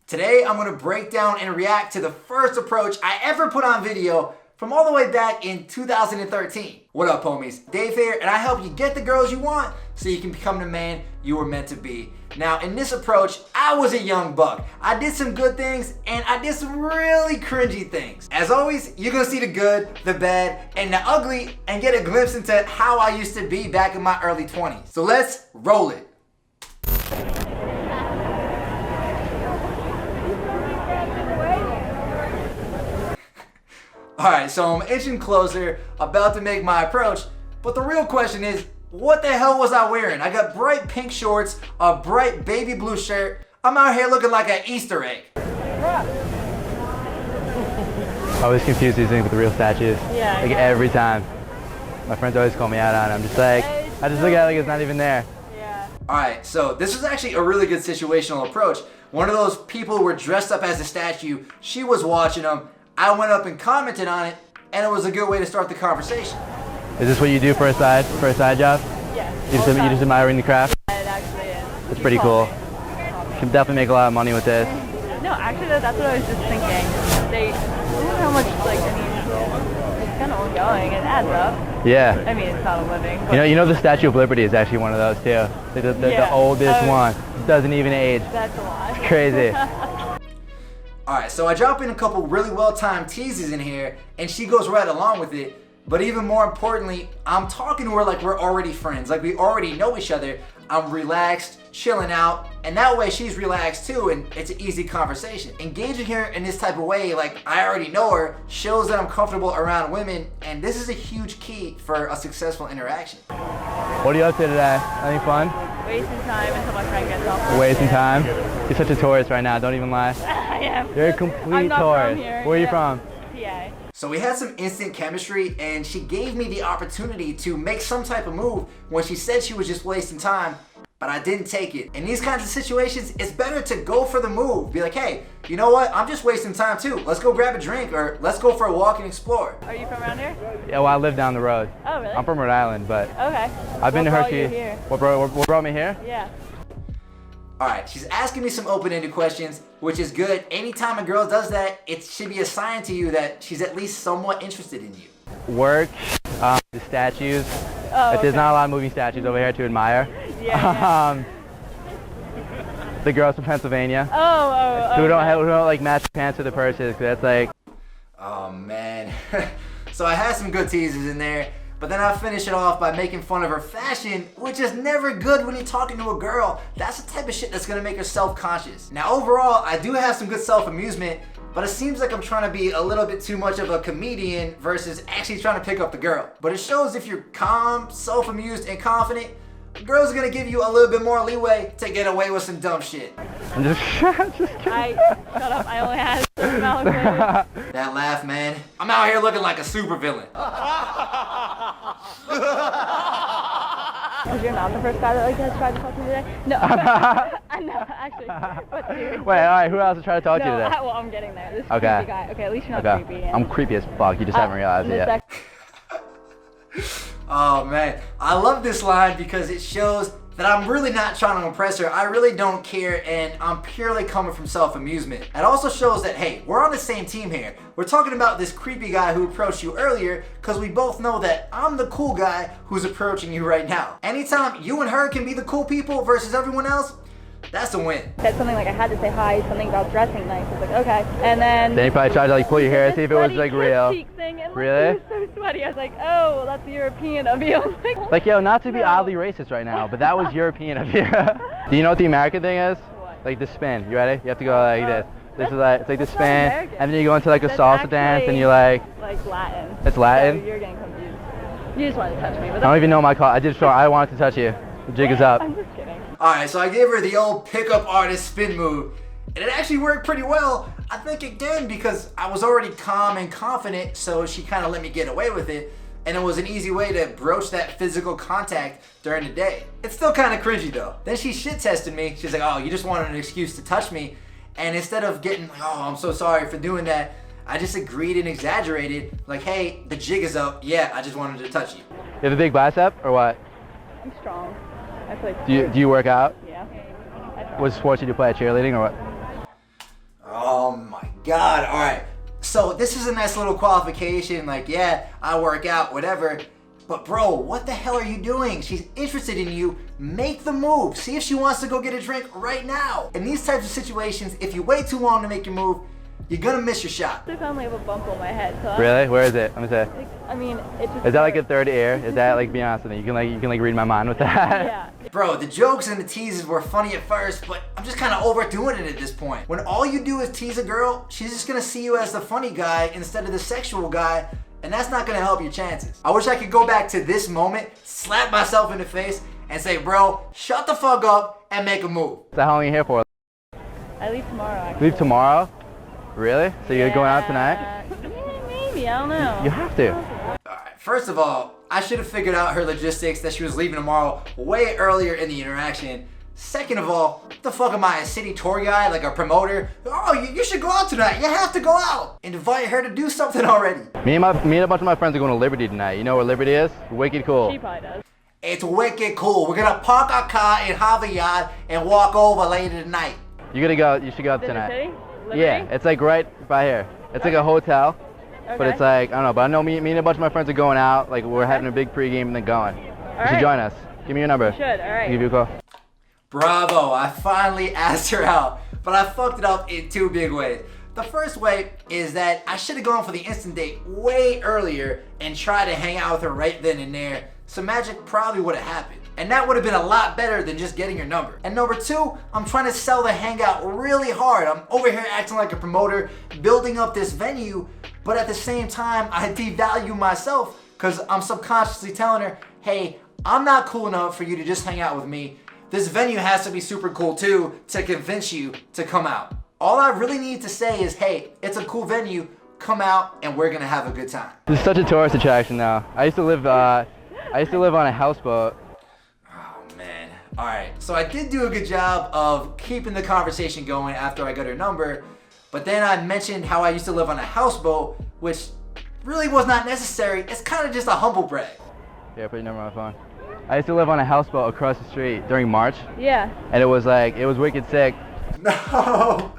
Today I'm going to break down and react to the first approach I ever put on video from all the way back in 2013. What up, homies? Dave here, and I help you get the girls you want so you can become the man you were meant to be. Now, in this approach, I was a young buck. I did some good things, and I did some really cringy things. As always, you're gonna see the good, the bad, and the ugly, and get a glimpse into how I used to be back in my early 20s. So let's roll it. Alright, so I'm inching closer, about to make my approach, but the real question is, what the hell was I wearing? I got bright pink shorts, a bright baby blue shirt. I'm out here looking like an Easter egg. I always confuse these things with the real statues. Yeah. Like every time. My friends always call me out on it. I'm just like, I just look at it like it's not even there. Yeah. Alright, so this was actually a really good situational approach. One of those people who were dressed up as a statue, she was watching them. I went up and commented on it, and it was a good way to start the conversation. Is this what you do for a side job? Yeah. You just admiring the craft? It actually is. That's pretty cool. You can definitely make a lot of money with this. No, actually, that's what I was just thinking. I don't know how much, it's kind of ongoing. It adds up. Yeah. I mean, it's not a living. But You know the Statue of Liberty is actually one of those too. The oldest one. It doesn't even age. That's a lot. It's crazy. Alright, so I drop in a couple really well-timed teases in here, and she goes right along with it. But even more importantly, I'm talking to her like we're already friends, like we already know each other. I'm relaxed, chilling out, and that way she's relaxed too, and it's an easy conversation. Engaging her in this type of way, like I already know her, shows that I'm comfortable around women, and this is a huge key for a successful interaction. What are you up to today? Anything fun? Wasting time until my friend gets off. Wasting time? You're such a tourist right now, don't even lie. I am. You're a complete I'm not tourist. From here. Where are you from? PA. So we had some instant chemistry, and she gave me the opportunity to make some type of move when she said she was just wasting time, but I didn't take it. In these kinds of situations, it's better to go for the move. Be like, hey, you know what? I'm just wasting time too. Let's go grab a drink, or let's go for a walk and explore. Are you from around here? Yeah, well, I live down the road. Oh, really? I'm from Rhode Island, but Okay. I've been to What brought you Hershey. here? What brought me here? Yeah. Alright, she's asking me some open-ended questions, which is good. Anytime a girl does that, it should be a sign to you that she's at least somewhat interested in you. Work, the statues. Oh, There's not a lot of moving statues over here to admire. Yeah. The girls from Pennsylvania. Who don't like match pants with the purses, 'cause that's like. Oh man. So I had some good teases in there, but then I finish it off by making fun of her fashion, which is never good when you're talking to a girl. That's the type of shit that's gonna make her self-conscious. Now overall, I do have some good self-amusement, but it seems like I'm trying to be a little bit too much of a comedian versus actually trying to pick up the girl. But it shows if you're calm, self-amused, and confident, the girl's gonna give you a little bit more leeway to get away with some dumb shit. I'm just kidding. Shut up. I only had a amount of credit. That laugh, man. I'm out here looking like a supervillain. You're not the first guy that has tried to talk to me today? No. I know, actually. But seriously. Wait, alright, who else is trying to talk to you today? Well, I'm getting there. This Okay. creepy guy. Okay, at least you're not creepy. I'm creepy as fuck, you just haven't realized it yet. Oh man, I love this line because it shows that I'm really not trying to impress her. I really don't care, and I'm purely coming from self-amusement. It also shows that, hey, we're on the same team here. We're talking about this creepy guy who approached you earlier because we both know that I'm the cool guy who's approaching you right now. Anytime you and her can be the cool people versus everyone else, that's a win. Said something like I had to say hi, something about dressing nice. I was like, okay. And then You probably tried to like pull your hair, see if it was like real. Thing, and, Really? It was so sweaty. I was like, oh, well, that's European of you. Like, yo, not to be oddly racist right now, but that was European of you. Do you know what the American thing is? What? Like the spin. You ready? You have to go like this. This is like, it's like the That's spin, not American. and then you go into like a That's salsa dance, and you're like, Latin. It's Latin? So you're getting confused. You just wanted to touch me. But I don't even know my call. I wanted to touch you. The jig is up. I'm just kidding. Alright, so I gave her the old pickup artist spin move, and it actually worked pretty well. I think again because I was already calm and confident, so she kind of let me get away with it, and it was an easy way to broach that physical contact during the day. It's still kind of cringy though. Then she shit tested me. She's like, oh, you just wanted an excuse to touch me, and instead of getting, oh, I'm so sorry for doing that, I just agreed and exaggerated, like, hey, the jig is up. Yeah, I just wanted to touch you. You have a big bicep or what? I'm strong. I play Do you work out? Yeah. What sports did you play? Cheerleading or what? God, all right. So this is a nice little qualification. Like, yeah, I work out, whatever. But bro, what the hell are you doing? She's interested in you. Make the move. See if she wants to go get a drink right now. In these types of situations, if you wait too long to make your move, you're gonna miss your shot. I finally have a bump on my head. So Really? Where is it? Let me say. I mean, it just. Is that like a third ear? Is that like, be honest with me? You can like read my mind with that? Yeah. Bro, the jokes and the teases were funny at first, but I'm just kind of overdoing it at this point. When all you do is tease a girl, she's just gonna see you as the funny guy instead of the sexual guy, and that's not gonna help your chances. I wish I could go back to this moment, slap myself in the face, and say, bro, shut the fuck up and make a move. So how long are you here for? I leave tomorrow. Actually. Leave tomorrow? Really? So you're going out tonight? Yeah, maybe. I don't know. You have to. Alright, first of all, I should have figured out her logistics that she was leaving tomorrow way earlier in the interaction. Second of all, what the fuck am I, a city tour guide, like a promoter? Oh, you should go out tonight. You have to go out. Invite her to do something already. Me and a bunch of my friends are going to Liberty tonight. You know where Liberty is? Wicked cool. She probably does. It's wicked cool. We're gonna park our car in Harvard Yard and walk over later tonight. You gotta go. You should go out Is it tonight. City? Liberty? Yeah, it's like right by here. It's like a hotel, but Okay. it's like, I don't know, but I know me and a bunch of my friends are going out, like we're having a big pregame and then going. You should right. join us. Give me your number. You should, all right. I'll give you a call. Bravo, I finally asked her out, but I fucked it up in two big ways. The first way is that I should have gone for the instant date way earlier and tried to hang out with her right then and there, so magic probably would have happened. And that would have been a lot better than just getting your number. And number two, I'm trying to sell the hangout really hard. I'm over here acting like a promoter, building up this venue, but at the same time, I devalue myself because I'm subconsciously telling her, hey, I'm not cool enough for you to just hang out with me. This venue has to be super cool too to convince you to come out. All I really need to say is, hey, it's a cool venue, come out and we're gonna have a good time. This is such a tourist attraction now. I used to live on a houseboat. Oh man. Alright, so I did do a good job of keeping the conversation going after I got her number, but then I mentioned how I used to live on a houseboat, which really was not necessary. It's kind of just a humble brag. Here, put your number on my phone. I used to live on a houseboat across the street during March, Yeah. and it was wicked sick. No.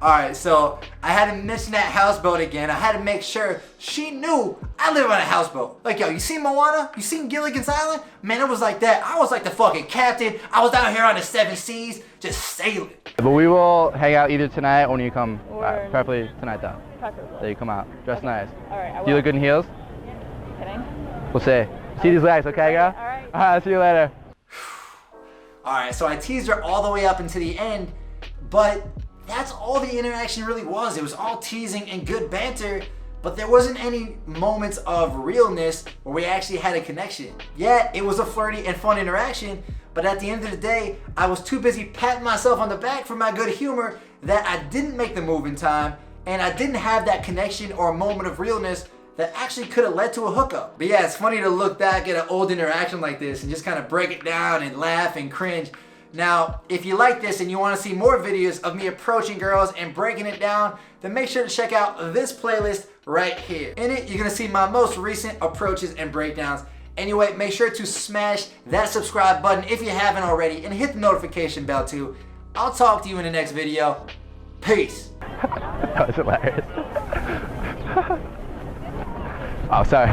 Alright, so I had to mention that houseboat again. I had to make sure she knew I live on a houseboat. Like, yo, you seen Moana? You seen Gilligan's Island? Man, it was like that. I was like the fucking captain. I was out here on the 7 seas, just sailing. But we will hang out either tonight or when you come, Or- preferably tonight though. Preferably. That you come out. Dress nice. All right, I will. Do you look good in heels? Kidding? We'll see. See these legs, okay, girl? All right. Alright, see you later. Alright, so I teased her all the way up into the end, but that's all the interaction really was. It was all teasing and good banter, but there wasn't any moments of realness where we actually had a connection. Yeah, it was a flirty and fun interaction, but at the end of the day, I was too busy patting myself on the back for my good humor that I didn't make the move in time, and I didn't have that connection or moment of realness that actually could have led to a hookup. But yeah, it's funny to look back at an old interaction like this and just kind of break it down and laugh and cringe. Now, if you like this and you want to see more videos of me approaching girls and breaking it down, then make sure to check out this playlist right here. In it, you're going to see my most recent approaches and breakdowns. Anyway, make sure to smash that subscribe button if you haven't already and hit the notification bell too. I'll talk to you in the next video. Peace. That was hilarious. Oh, sorry.